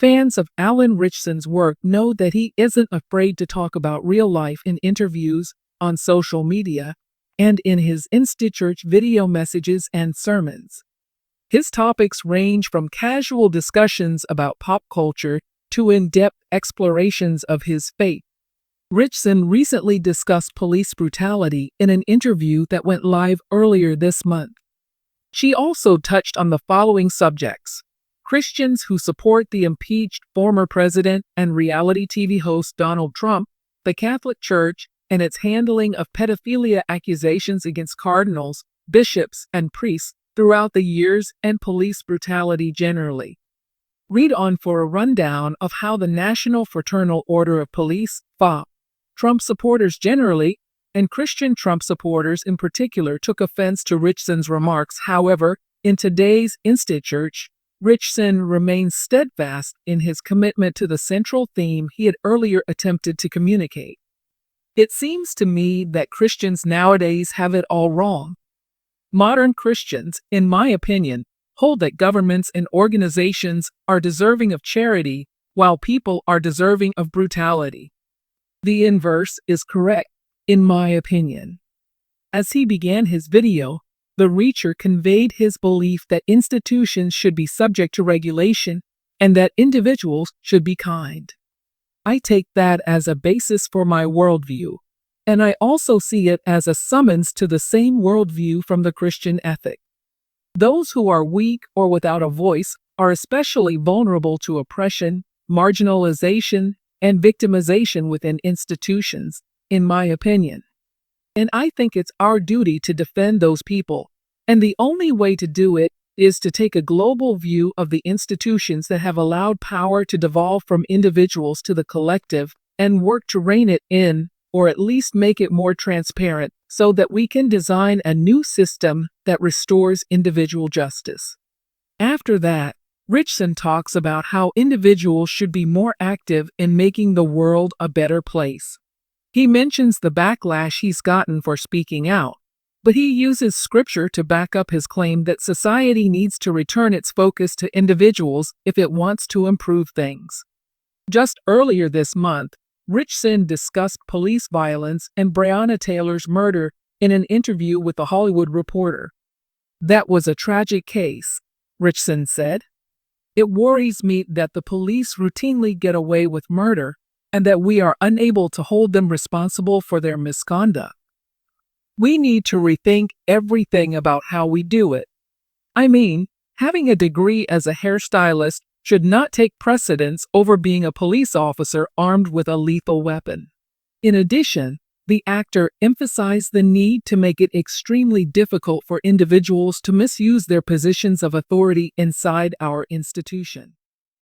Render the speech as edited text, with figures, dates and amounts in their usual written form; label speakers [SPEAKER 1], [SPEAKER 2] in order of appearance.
[SPEAKER 1] Fans of Alan Ritchson's work know that he isn't afraid to talk about real life in interviews, on social media, and in his Insta-Church video messages and sermons. His topics range from casual discussions about pop culture to in-depth explorations of his faith. Ritchson recently discussed police brutality in an interview that went live earlier this month. She also touched on the following subjects: Christians who support the impeached former president and reality TV host Donald Trump, the Catholic Church, and its handling of pedophilia accusations against cardinals, bishops, and priests throughout the years, and police brutality generally. Read on for a rundown of how the National Fraternal Order of Police, FOP, Trump supporters generally, and Christian Trump supporters in particular took offense to Ritchson's remarks. However, in today's Insta-Church, Ritchson remains steadfast in his commitment to the central theme he had earlier attempted to communicate. It seems to me that Christians nowadays have it all wrong. Modern Christians, in my opinion, hold that governments and organizations are deserving of charity, while people are deserving of brutality. The inverse is correct, in my opinion. As he began his video, the Reacher conveyed his belief that institutions should be subject to regulation and that individuals should be kind. I take that as a basis for my worldview, and I also see it as a summons to the same worldview from the Christian ethic. Those who are weak or without a voice are especially vulnerable to oppression, marginalization, and victimization within institutions, in my opinion. And I think it's our duty to defend those people, and the only way to do it is to take a global view of the institutions that have allowed power to devolve from individuals to the collective and work to rein it in, or at least make it more transparent, so that we can design a new system that restores individual justice. After that, Ritchson talks about how individuals should be more active in making the world a better place. He mentions the backlash he's gotten for speaking out, but he uses scripture to back up his claim that society needs to return its focus to individuals if it wants to improve things. Just earlier this month, Ritchson discussed police violence and Breonna Taylor's murder in an interview with The Hollywood Reporter. "That was a tragic case," Ritchson said. "It worries me that the police routinely get away with murder and that we are unable to hold them responsible for their misconduct. We need to rethink everything about how we do it. I mean, having a degree as a hairstylist should not take precedence over being a police officer armed with a lethal weapon." In addition, the actor emphasized the need to make it extremely difficult for individuals to misuse their positions of authority inside our institution.